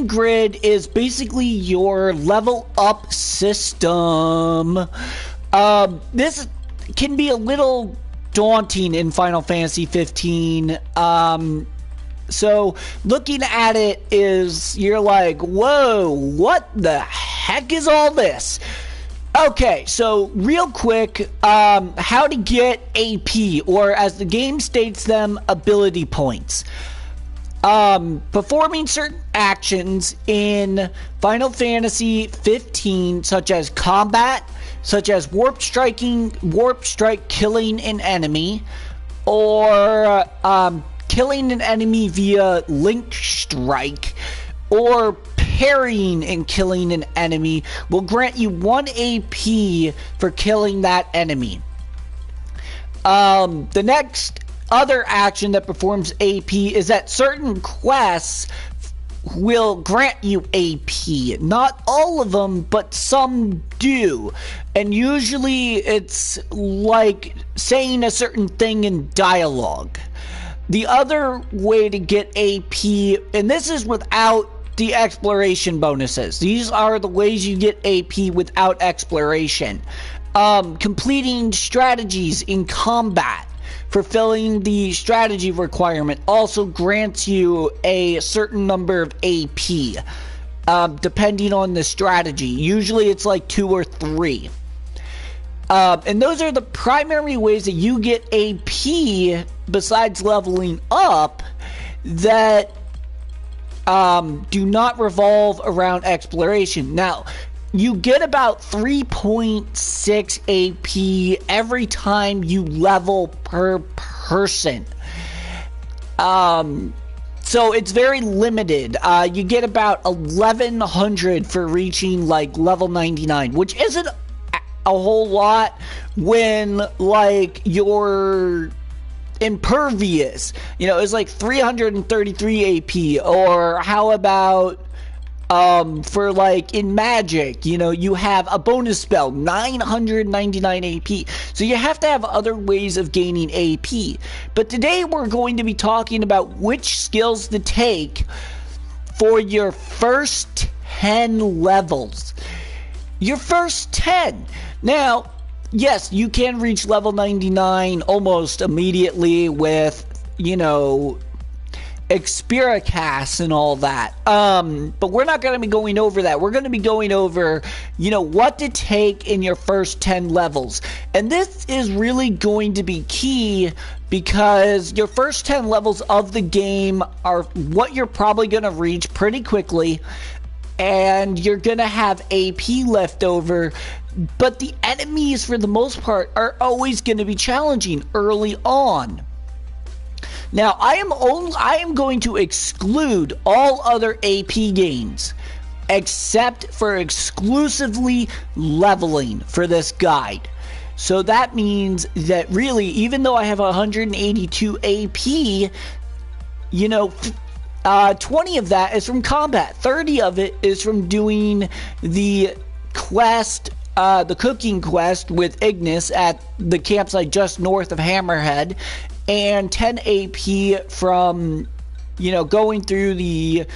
game grid is basically your level up system. This can be a little daunting in Final Fantasy 15. So looking at it is, you're like, whoa, what the heck is all this? Okay, so real quick, how to get AP, or as the game states them, ability points. Performing certain actions in Final Fantasy 15, such as combat, such as warp strike killing an enemy, or killing an enemy via link strike, or parrying and killing an enemy will grant you 1 AP for killing that enemy. The next other action that performs AP is that certain quests will grant you AP. Not all of them, but some do. And usually it's like saying a certain thing in dialogue. The other way to get AP, and this is without the exploration bonuses. These are the ways you get AP without exploration. Completing strategies in combat, fulfilling the strategy requirement, also grants you a certain number of AP, depending on the strategy. Usually it's like 2 or 3. And those are the primary ways that you get AP, besides leveling up, that do not revolve around exploration. Now, you get about 3.6 AP every time you level per person. So it's very limited. You get about 1100 for reaching like level 99, which isn't a whole lot when like you're impervious. You know, it's like 333 AP. Or how about for like in magic, you know, you have a bonus spell, 999 AP. So you have to have other ways of gaining AP. But today we're going to be talking about which skills to take for your first 10 levels. Your first 10. Now, yes, you can reach level 99 almost immediately with, you know, Expiricast and all that. But we're not going to be going over that. We're going to be going over, you know, what to take in your first 10 levels. And this is really going to be key because your first 10 levels of the game are what you're probably going to reach pretty quickly. And you're going to have AP left over. But the enemies, for the most part, are always going to be challenging early on. Now, I am going to exclude all other AP gains except for exclusively leveling for this guide. So that means that really, even though I have 182 AP, you know, 20 of that is from combat. 30 of it is from doing the quest, the cooking quest with Ignis at the campsite just north of Hammerhead. And 10 AP from, you know, going through the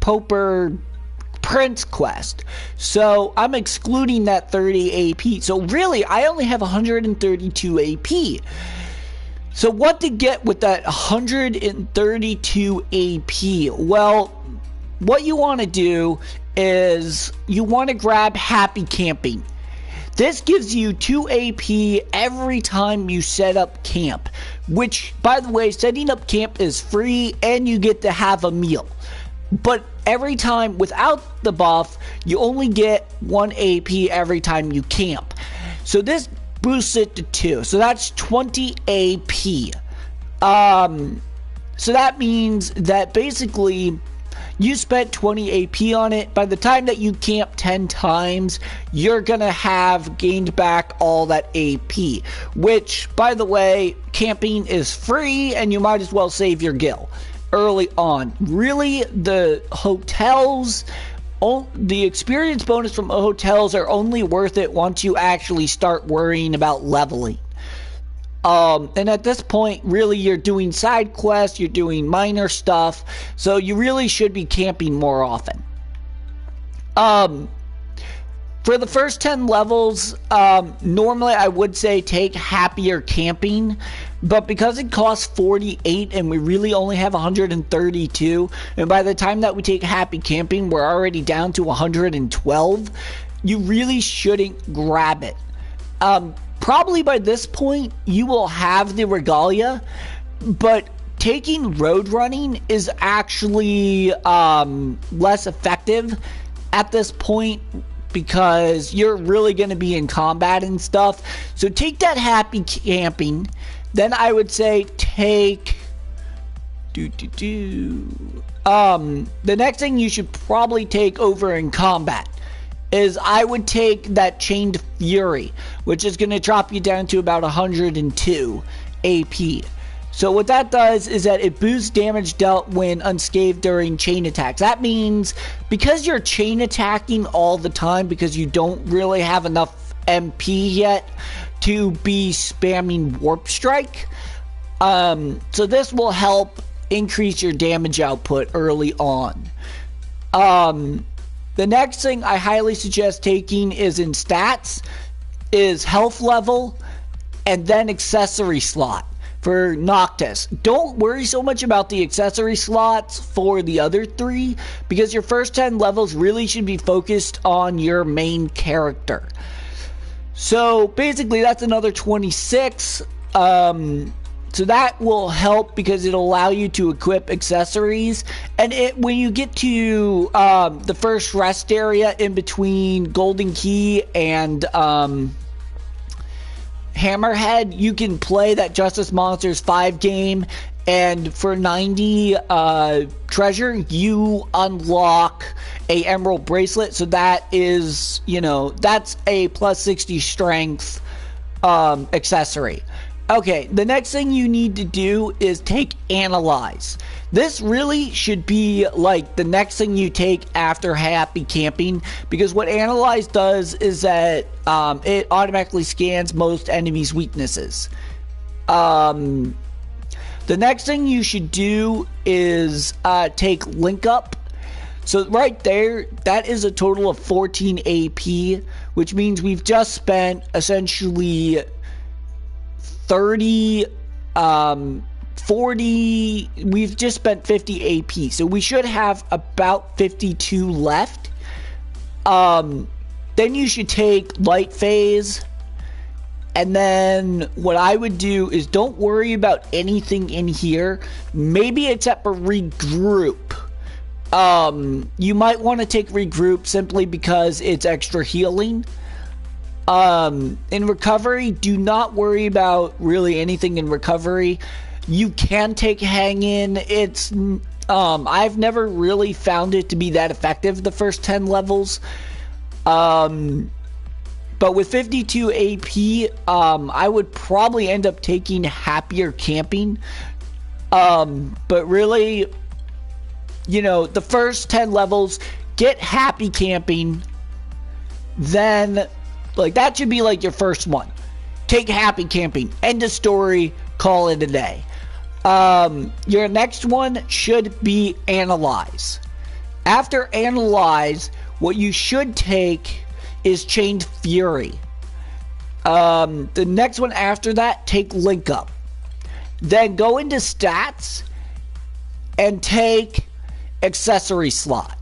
Pauper Prince quest. So I'm excluding that 30 AP. So really, I only have 132 AP. So what to get with that 132 AP? Well, what you want to do is you want to grab Happy Camping. This gives you 2 AP every time you set up camp, which, by the way, setting up camp is free and you get to have a meal. But every time without the buff, you only get 1 AP every time you camp. So this boosts it to 2. So that's 20 AP. So that means that basically you spent 20 AP on it. By the time that you camp 10 times, you're going to have gained back all that AP. Which, by the way, camping is free and you might as well save your gil early on. Really, the hotels, the experience bonus from hotels are only worth it once you actually start worrying about leveling. And at this point, really, you're doing side quests, you're doing minor stuff, so you really should be camping more often. For the first 10 levels, normally I would say take happier camping, but because it costs 48 and we really only have 132, and by the time that we take happy camping, we're already down to 112, you really shouldn't grab it. Probably by this point, you will have the regalia, but taking road running is actually less effective at this point because you're really going to be in combat and stuff. So take that happy camping. Then I would say take... the next thing you should probably take over in combat is I would take that Chained Fury, which is going to drop you down to about 102 AP. So what that does is that it boosts damage dealt when unscathed during chain attacks. That means because you're chain attacking all the time because you don't really have enough MP yet to be spamming Warp Strike. So this will help increase your damage output early on. The next thing I highly suggest taking is in stats, is health level, and then accessory slot for Noctis. Don't worry so much about the accessory slots for the other three, because your first 10 levels really should be focused on your main character. So basically that's another 26. So that will help because it'll allow you to equip accessories. And when you get to the first rest area in between Golden Key and Hammerhead, you can play that Justice Monsters 5 game. And for 90 treasure, you unlock a Emerald Bracelet. So that is, that's a plus 60 strength accessory. Okay, the next thing you need to do is take Analyze. This really should be like the next thing you take after Happy Camping, because what Analyze does is that it automatically scans most enemies' weaknesses. The next thing you should do is take Link Up. So right there, that is a total of 14 AP, which means we've just spent essentially 30, 40, we've just spent 50 AP, so we should have about 52 left. Then you should take Light Phase, and then what I would do is don't worry about anything in here, maybe except for Regroup. You might want to take Regroup simply because it's extra healing. In recovery, do not worry about really anything in recovery. You can take Hang In. It's, I've never really found it to be that effective the first 10 levels. But with 52 AP, I would probably end up taking Happier Camping. But really, the first 10 levels, get Happy Camping, then... that should be like your first one. Take Happy Camping. End of story. Call it a day. Your next one should be Analyze. After Analyze, what you should take is Chained Fury. The next one after that, take Link Up. Then go into Stats and take Accessory Slot.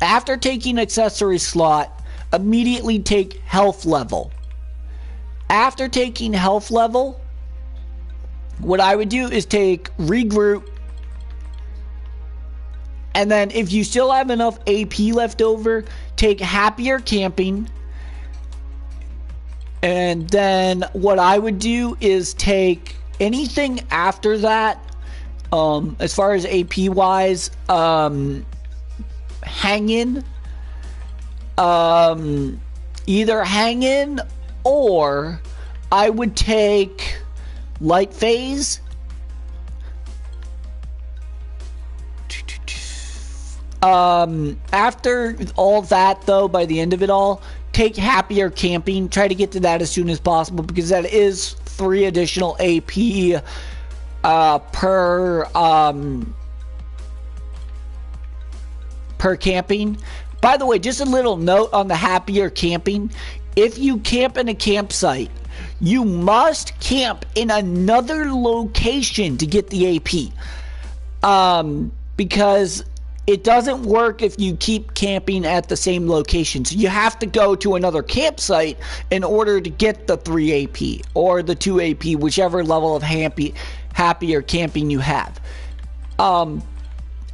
After taking Accessory Slot, immediately take Health Level. After taking Health Level, what I would do is take Regroup, and then if you still have enough AP left over, take Happier Camping, and then what I would do is take anything after that, as far as AP wise, Hang In, either Hang In, or I would take Light Phase. After all that, though, by the end of it all, take Happier Camping. Try to get to that as soon as possible, because that is 3 additional AP per camping. By the way, just a little note on the happier camping. If you camp in a campsite, you must camp in another location to get the AP. Because it doesn't work if you keep camping at the same location. So you have to go to another campsite in order to get the 3 AP or the 2 AP, whichever level of happier camping you have.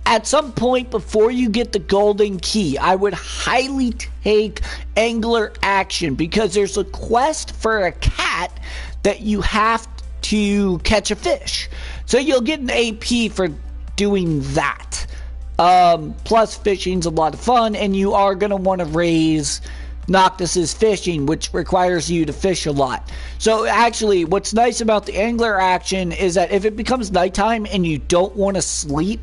At some point before you get the golden key, I would highly take Angler Action, because there's a quest for a cat that you have to catch a fish. So you'll get an AP for doing that. Plus fishing's a lot of fun, and you are going to want to raise Noctis's fishing, which requires you to fish a lot. So actually, what's nice about the Angler Action is that if it becomes nighttime and you don't want to sleep,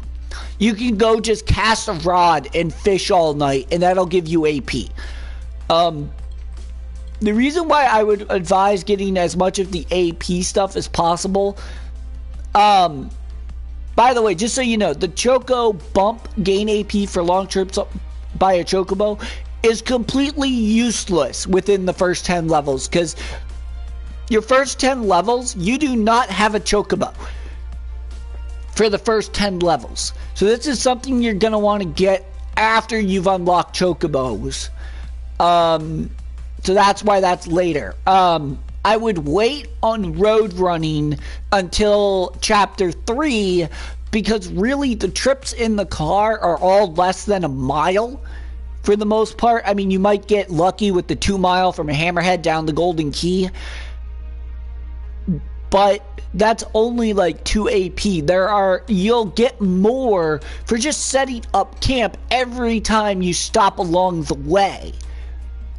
you can go just cast a rod and fish all night, and that'll give you AP. The reason why I would advise getting as much of the AP stuff as possible, by the way, just so you know, the Choco Bump gain AP for long trips by a Chocobo is completely useless within the first 10 levels, because your first 10 levels, you do not have a Chocobo for the first 10 levels. So this is something you're going to want to get after you've unlocked Chocobos. So that's why that's later. I would wait on road running until chapter 3, because really the trips in the car are all less than a mile for the most part. I mean, you might get lucky with the 2 mile from a Hammerhead down the Golden Key, but that's only like 2 AP. You'll get more for just setting up camp every time you stop along the way.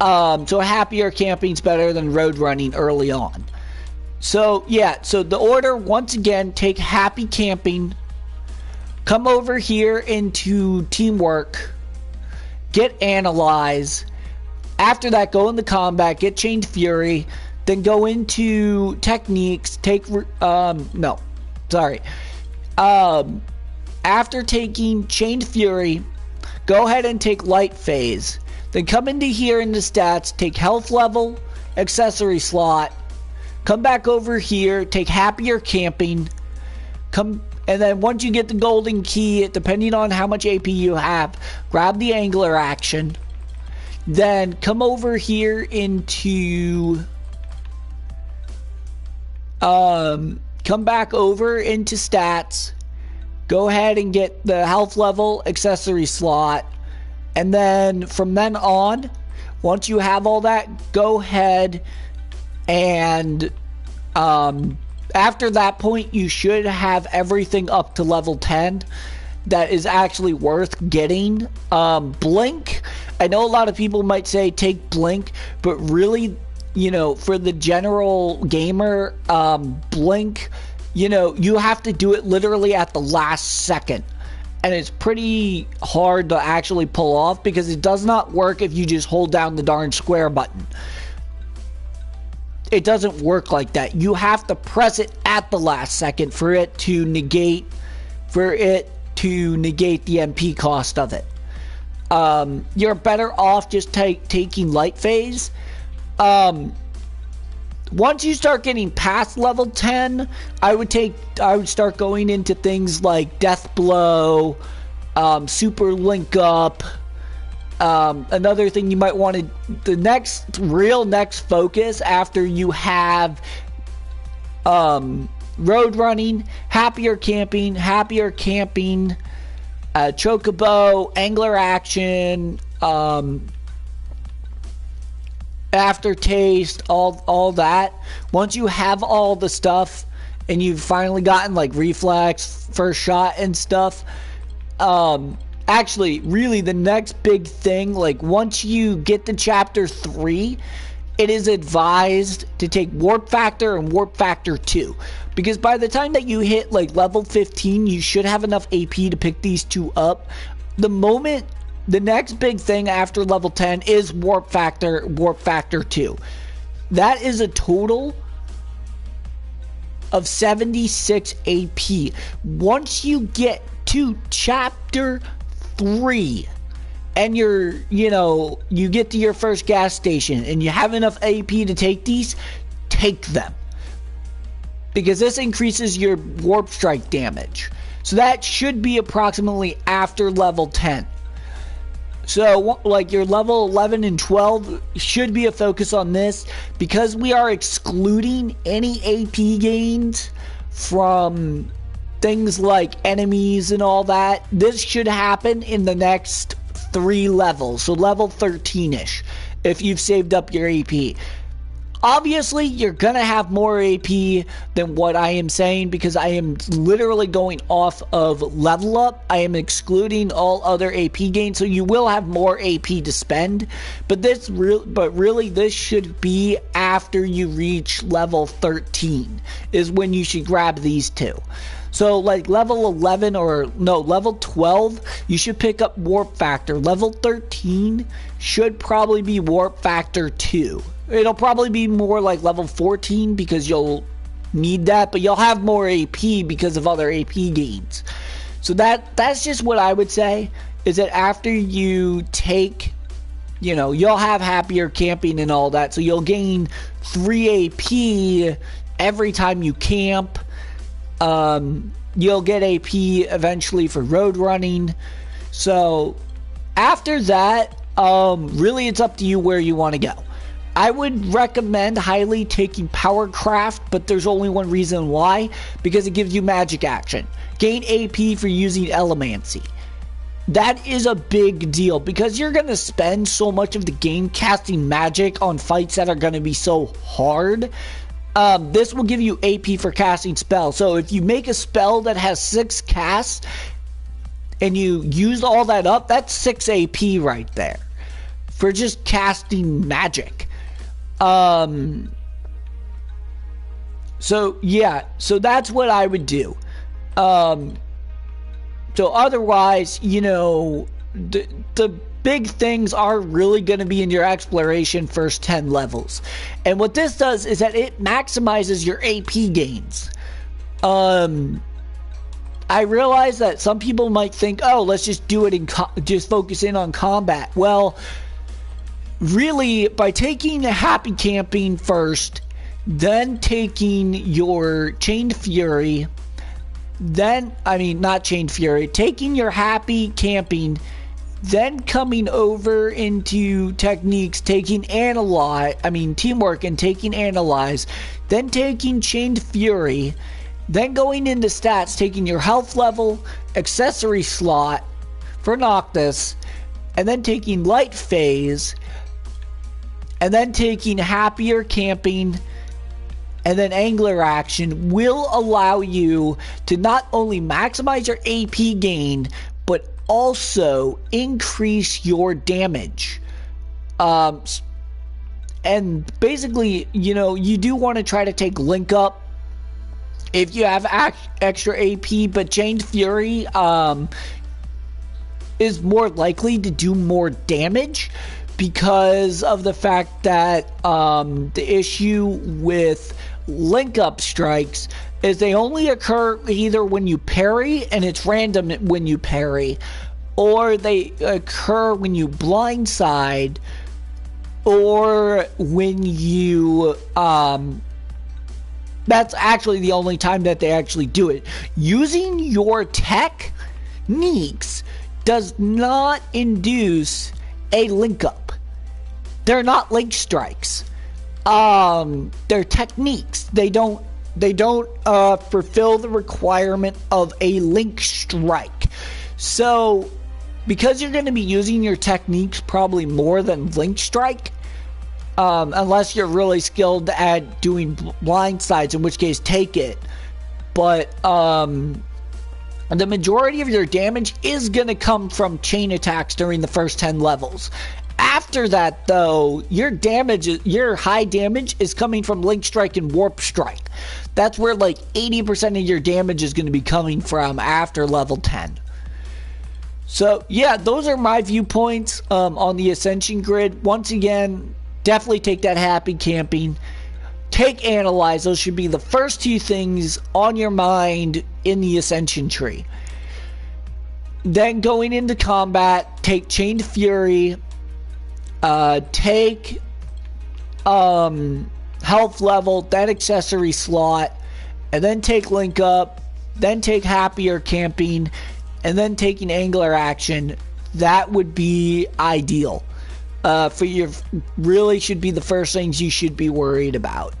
So happier camping's better than road running early on. So yeah, so the order, once again, take happy camping, come over here into teamwork, get analyze. After that, go into combat, get chained fury, then go into techniques, after taking chained fury, go ahead and take light phase. Then come into here into stats, take health level, accessory slot, come back over here, take happier camping, and then once you get the golden key, depending on how much AP you have, grab the Angler Action. Then come over here into come back over into stats, go ahead and get the health level, accessory slot, and then from then on, once you have all that, go ahead and after that point, you should have everything up to level 10 that is actually worth getting. Blink, I know a lot of people might say take Blink, but really, you know, for the general gamer, Blink, you know, you have to do it literally at the last second. And it's pretty hard to actually pull off, because it does not work if you just hold down the darn square button. It doesn't work like that. You have to press it at the last second for it to negate the MP cost of it. You're better off just taking light phase. Once you start getting past level 10, I would start going into things like Death Blow, Super Link Up. Another thing you might want to, the next focus after you have road running, happier camping, Chocobo, Angler Action, aftertaste, all that. Once you have all the stuff and you've finally gotten like reflex, first shot and stuff, actually really the next big thing, like once you get to chapter 3, it is advised to take Warp Factor and Warp Factor 2, because by the time that you hit like level 15, you should have enough AP to pick these two up. The next big thing after level 10 is Warp Factor 2. That is a total of 76 AP. Once you get to chapter 3 and you get to your first gas station and you have enough AP to take these, take them. Because this increases your warp strike damage. So that should be approximately after level 10. So, like, your level 11 and 12 should be a focus on this. Because we are excluding any AP gains from things like enemies and all that, this should happen in the next 3 levels. So, level 13-ish, if you've saved up your AP. Obviously, you're going to have more AP than what I am saying because I am literally going off of level up. I am excluding all other AP gains, so you will have more AP to spend. But really, this should be after you reach level 13 is when you should grab these two. So, like, level 11 level 12, you should pick up Warp Factor. Level 13 should probably be Warp Factor 2. It'll probably be more like level 14 because you'll need that, but you'll have more AP because of other AP gains. So that's just what I would say, is that after you take, you'll have happier camping and all that, so you'll gain 3 AP every time you camp. You'll get AP eventually for road running. So after that, really it's up to you where you want to go. I would recommend highly taking Powercraft, but there's only one reason why, because it gives you magic action. Gain AP for using Elemancy. That is a big deal, because you're going to spend so much of the game casting magic on fights that are going to be so hard. This will give you AP for casting spells. So if you make a spell that has 6 casts, and you use all that up, that's 6 AP right there. For just casting magic. So that's what I would do. So otherwise, the big things are really going to be in your exploration first 10 levels. And what this does is that it maximizes your AP gains. I realize that some people might think, oh, let's just do it and just focus in on combat. Well, really, by taking Happy Camping first, then taking your Chained Fury, taking your Happy Camping, then coming over into techniques, taking Teamwork and taking Analyze, then taking Chained Fury, then going into stats, taking your health level, accessory slot for Noctis, and then taking Light Phase, and then taking Happier Camping, and then Angler Action will allow you to not only maximize your AP gain, but also increase your damage. And basically, you do want to try to take Link Up if you have extra AP, but Chained Fury is more likely to do more damage, because of the fact that the issue with Link Up strikes is they only occur either when you parry, and it's random when you parry, or they occur when you blindside, or when you that's actually the only time that they actually do it. Using your techniques does not induce a Link Up. They're not Link Strikes. They're techniques. They don't fulfill the requirement of a Link Strike. So, because you're going to be using your techniques probably more than Link Strike, unless you're really skilled at doing blindsides, in which case take it. But the majority of your damage is going to come from chain attacks during the first 10 levels. After that, though, your high damage is coming from Link Strike and Warp Strike. That's where like 80% of your damage is going to be coming from after level 10. So yeah, those are my viewpoints on the Ascension grid. Once again, definitely take that Happy Camping. take Analyze. Those should be the first two things on your mind in the Ascension tree. Then going into combat, take Chained Fury, take health level, then accessory slot, and then take Link Up, then take Happier Camping, and then taking Angler Action. That would be ideal. For your, really should be the first things you should be worried about.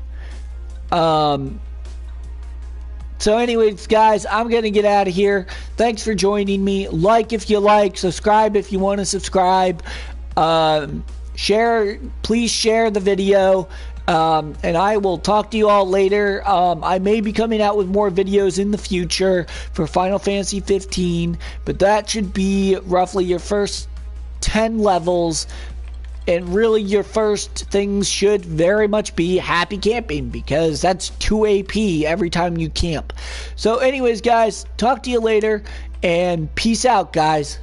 So anyways, guys, I'm going to get out of here. Thanks for joining me. Like if you like. Subscribe if you want to subscribe. Please share the video. And I will talk to you all later. I may be coming out with more videos in the future for Final Fantasy 15. But that should be roughly your first 10 levels. And really, your first things should very much be happy camping, because that's 2 AP every time you camp. So anyways, guys, talk to you later, and peace out, guys.